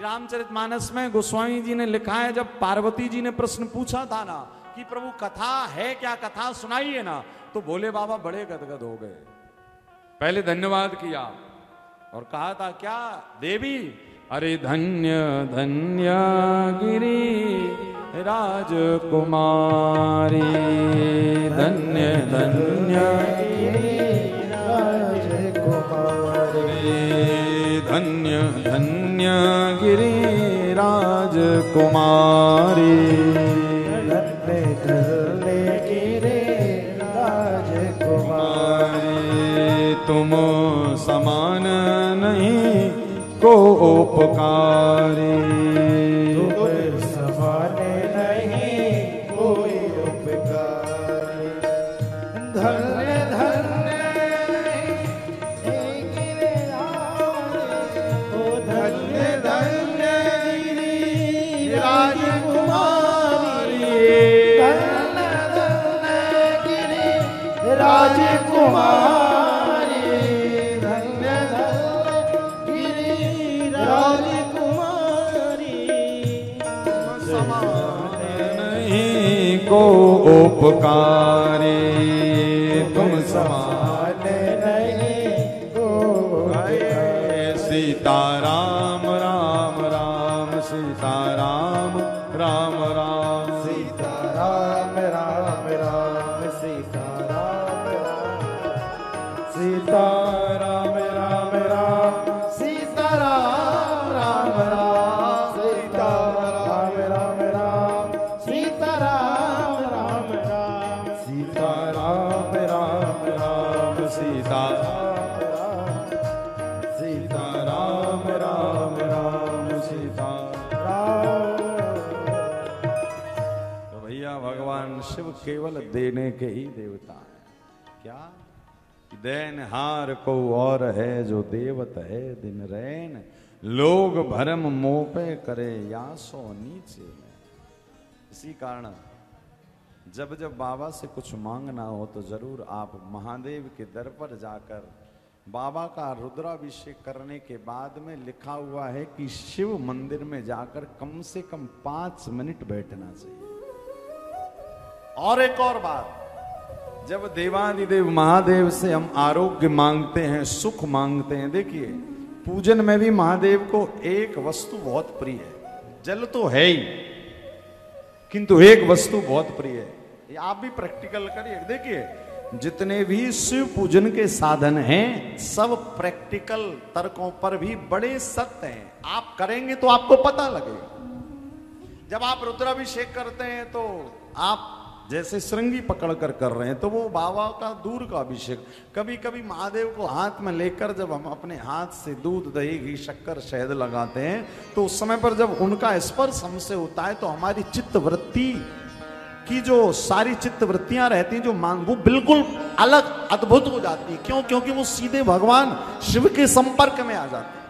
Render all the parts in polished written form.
रामचरितमानस में गोस्वामी जी ने लिखा है, जब पार्वती जी ने प्रश्न पूछा था ना कि प्रभु कथा है क्या, कथा सुनाइए ना, तो भोले बाबा बड़े गदगद हो गए। पहले धन्यवाद किया और कहा था क्या, देवी अरे धन्य धन्य गिरी राजकुमारी, धन्य धन्य गिरी राजकुमारी, धन्य धन्य गिरी राजकुमारी, धन्य धन्य गिरी राजकुमारी, तुम समान नहीं को उपकारी, तुम समान नहीं कोई उपकारी, धन्य धन्य धन्य धन्य राजकुमारी, धन्य धन्य गिरी राजकुमारी, को उपकारी, तुम समान नहीं को उपकारी। सीताराम राम राम सीताराम राम राम, सीताराम राम राम सीताराम राम, सीताराम राम राम सीताराम राम राम, सीताराम राम राम सीताराम राम राम, सीताराम राम राम सीताराम राम, सीताराम राम राम सीताराम। तो भैया भगवान शिव केवल देने के ही देवता हैं। क्या देनहार को और है जो देवत है दिन रैन, लोग भरम मोह पे करे या सो नीचे में। इसी कारण जब जब बाबा से कुछ मांगना हो तो जरूर आप महादेव के दर पर जाकर बाबा का रुद्राभिषेक करने के बाद में लिखा हुआ है कि शिव मंदिर में जाकर कम से कम 5 मिनट बैठना चाहिए। और एक और बात, जब देवादिदेव महादेव से हम आरोग्य मांगते हैं, सुख मांगते हैं, देखिए पूजन में भी महादेव को एक वस्तु बहुत प्रिय है, जल तो है ही किंतु एक वस्तु बहुत प्रिय है। ये आप भी प्रैक्टिकल करिए, देखिए जितने भी शिव पूजन के साधन हैं सब प्रैक्टिकल तर्कों पर भी बड़े सत्य हैं। आप करेंगे तो आपको पता लगेगा। जब आप रुद्राभिषेक करते हैं तो आप जैसे श्रृंगी पकड़कर कर रहे हैं तो वो बाबा का दूर का अभिषेक। कभी कभी महादेव को हाथ में लेकर जब हम अपने हाथ से दूध दही घी शक्कर शहद लगाते हैं तो उस समय पर जब उनका स्पर्श हमसे होता है तो हमारी चित्त वृत्ति की जो सारी चित्त वृत्तियां रहती हैं जो वो बिल्कुल अलग अद्भुत हो जाती है। क्यों? क्योंकि वो सीधे भगवान शिव के संपर्क में आ जाते हैं।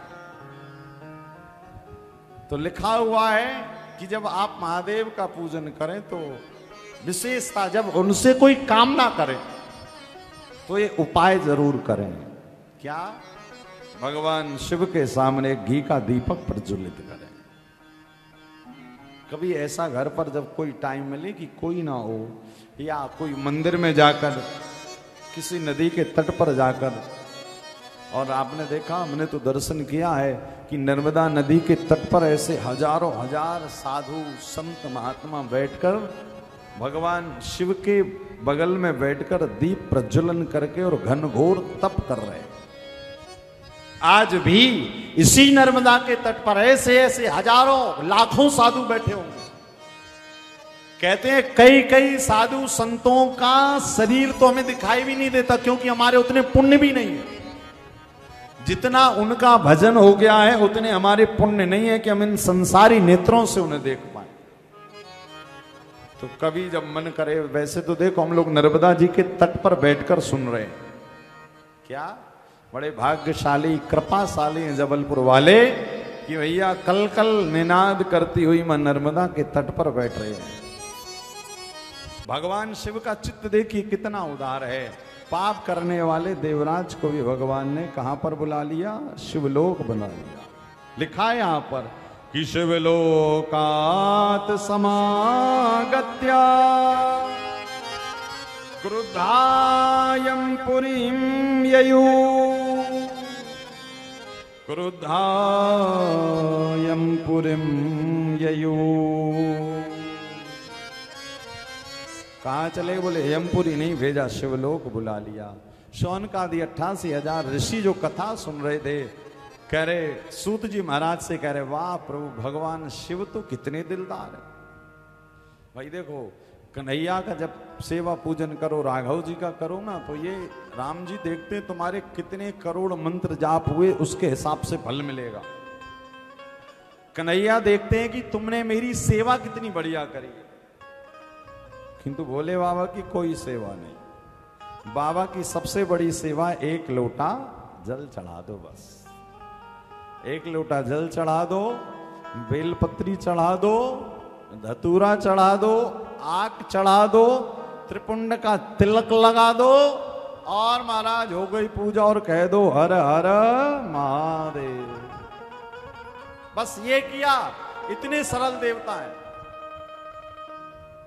तो लिखा हुआ है कि जब आप महादेव का पूजन करें तो विशेषता जब उनसे कोई कामना करे तो ये उपाय जरूर करें। क्या? भगवान शिव के सामने घी का दीपक प्रज्वलित करें। कभी ऐसा घर पर जब कोई टाइम मिले कि कोई ना हो या कोई मंदिर में जाकर किसी नदी के तट पर जाकर, और आपने देखा हमने तो दर्शन किया है कि नर्मदा नदी के तट पर ऐसे हजारों हजार साधु संत महात्मा बैठकर भगवान शिव के बगल में बैठकर दीप प्रज्वलन करके और घनघोर तप कर रहे हैं। आज भी इसी नर्मदा के तट पर ऐसे ऐसे हजारों लाखों साधु बैठे होंगे। कहते हैं कई कई साधु संतों का शरीर तो हमें दिखाई भी नहीं देता क्योंकि हमारे उतने पुण्य भी नहीं है। जितना उनका भजन हो गया है उतने हमारे पुण्य नहीं है कि हम इन संसारी नेत्रों से उन्हें देख पाए। तो कभी जब मन करे, वैसे तो देखो हम लोग नर्मदा जी के तट पर बैठकर सुन रहे हैं। क्या बड़े भाग्यशाली कृपाशाली हैं जबलपुर वाले कि भैया कल कल निनाद करती हुई मां नर्मदा के तट पर बैठ रहे हैं। भगवान शिव का चित्त देखिए कितना उदार है। पाप करने वाले देवराज को भी भगवान ने कहां पर बुला लिया? शिवलोक बना लिया। लिखा है यहां पर कि शिवलोकात् समागत्या क्रुद्धायं पुरीं ययौ क्रुद्धायं पुरीं ययौ। कहाँ चले? बोले यमपुरी नहीं भेजा, शिवलोक बुला लिया। शौनकादि 88,000 ऋषि जो कथा सुन रहे थे, कह रहे सूत जी महाराज से, कह रहे वाह प्रभु भगवान शिव तो कितने दिलदार है। भाई देखो, कन्हैया का जब सेवा पूजन करो, राघव जी का करो ना, तो ये राम जी देखते तुम्हारे कितने करोड़ मंत्र जाप हुए, उसके हिसाब से फल मिलेगा। कन्हैया देखते हैं कि तुमने मेरी सेवा कितनी बढ़िया करी। किंतु भोले बाबा की कोई सेवा नहीं। बाबा की सबसे बड़ी सेवा एक लोटा जल चढ़ा दो, बस एक लोटा जल चढ़ा दो, बेलपत्री चढ़ा दो, धतूरा चढ़ा दो, आक चढ़ा दो, त्रिपुंड का तिलक लगा दो और महाराज हो गई पूजा। और कह दो हर हर महादेव। बस ये किया। इतने सरल देवता है।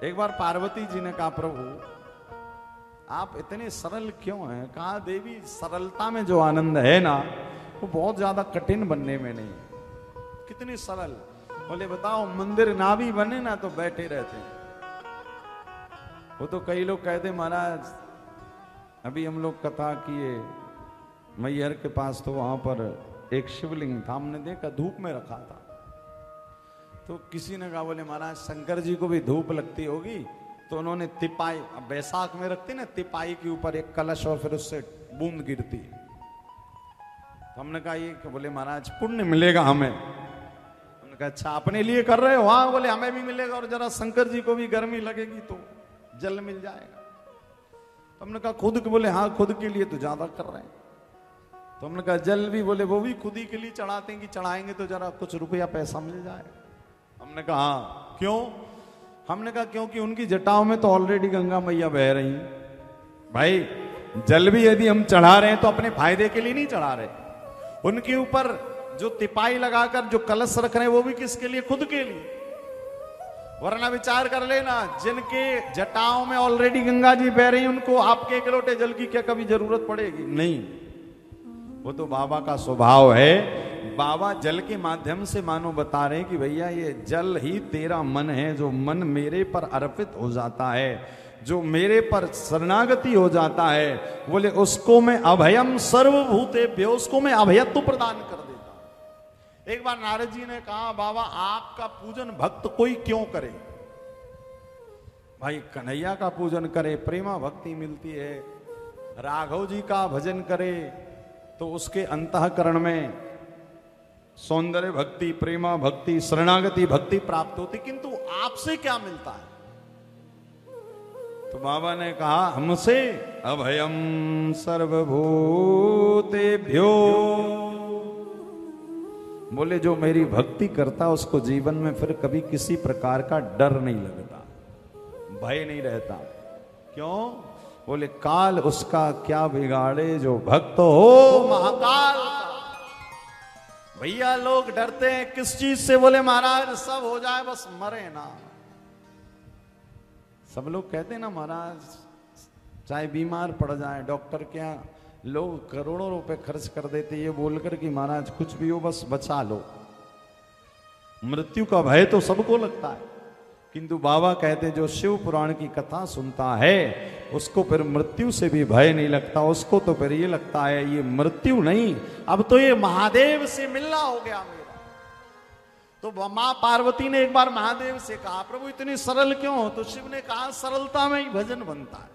एक बार पार्वती जी ने कहा प्रभु आप इतने सरल क्यों हैं? कहा देवी सरलता में जो आनंद है ना, वो बहुत ज्यादा कठिन बनने में नहीं। कितनी सरल। बोले बताओ मंदिर ना भी बने ना तो बैठे रहते हैं। वो तो कई लोग कहते महाराज अभी हम लोग कथा किए मैहर के पास, तो वहां पर एक शिवलिंग था, हमने देखा धूप में रखा था। तो किसी ने कहा बोले महाराज शंकर जी को भी धूप लगती होगी, तो उन्होंने तिपाई, बैसाख में रखते ना, तिपाई के ऊपर एक कलश और फिर उससे बूंद गिरती। तो हमने कहा ये, बोले महाराज पुण्य मिलेगा हमें। हमने कहा अच्छा अपने लिए कर रहे हो? हाँ। बोले हमें भी मिलेगा और जरा शंकर जी को भी गर्मी लगेगी तो जल मिल जाएगा। तो हमने कहा खुद के? बोले हाँ खुद के लिए तो ज्यादा कर रहे हैं। तो हमने कहा जल भी? बोले वो भी खुद ही के लिए चढ़ाते हैं कि चढ़ाएंगे तो जरा कुछ रुपया पैसा मिल जाएगा। हमने कहा हाँ क्यों? हमने कहा क्योंकि उनकी जटाओं में तो ऑलरेडी गंगा मैया बह रही। भाई जल भी यदि हम चढ़ा रहे हैं तो अपने फायदे के लिए नहीं चढ़ा रहे। उनके ऊपर जो तिपाई लगाकर जो कलश रख रहे हैं वो भी किसके लिए? खुद के लिए। वरना विचार कर लेना, जिनके जटाओं में ऑलरेडी गंगा जी बह रही, उनको आपके एक लोटे जल की क्या कभी जरूरत पड़ेगी? नहीं। वो तो बाबा का स्वभाव है। बाबा जल के माध्यम से मानो बता रहे हैं कि भैया ये जल ही तेरा मन है। जो मन मेरे पर अर्पित हो जाता है, जो मेरे पर शरणागति हो जाता है, बोले उसको मैं अभयम सर्वभूतेभ्यो, उसको मैं अभयत्व प्रदान कर देता हूं। एक बार नारद जी ने कहा बाबा आपका पूजन भक्त कोई क्यों करे? भाई कन्हैया का पूजन करे, प्रेमा भक्ति मिलती है। राघव जी का भजन करे तो उसके अंतःकरण में सौंदर्य भक्ति, प्रेमा भक्ति, शरणागति भक्ति प्राप्त होती। किंतु आपसे क्या मिलता है? तो बाबा ने कहा हमसे अभयम सर्वभूतेभ्यो। बोले जो मेरी भक्ति करता उसको जीवन में फिर कभी किसी प्रकार का डर नहीं लगता, भय नहीं रहता। क्यों? बोले काल उसका क्या बिगाड़े जो भक्त हो महाकाल का। भैया लोग डरते हैं किस चीज से? बोले महाराज सब हो जाए बस मरे ना। सब लोग कहते हैं ना महाराज चाहे बीमार पड़ जाए डॉक्टर के यहाँ लोग करोड़ों रुपए खर्च कर देते ये बोलकर कि महाराज कुछ भी हो बस बचा लो। मृत्यु का भय तो सबको लगता है, किंतु बाबा कहते जो शिव पुराण की कथा सुनता है उसको फिर मृत्यु से भी भय नहीं लगता। उसको तो फिर ये लगता है ये मृत्यु नहीं, अब तो ये महादेव से मिलना हो गया मेरा। तो मां पार्वती ने एक बार महादेव से कहा प्रभु इतनी सरल क्यों हो? तो शिव ने कहा सरलता में ही भजन बनता है।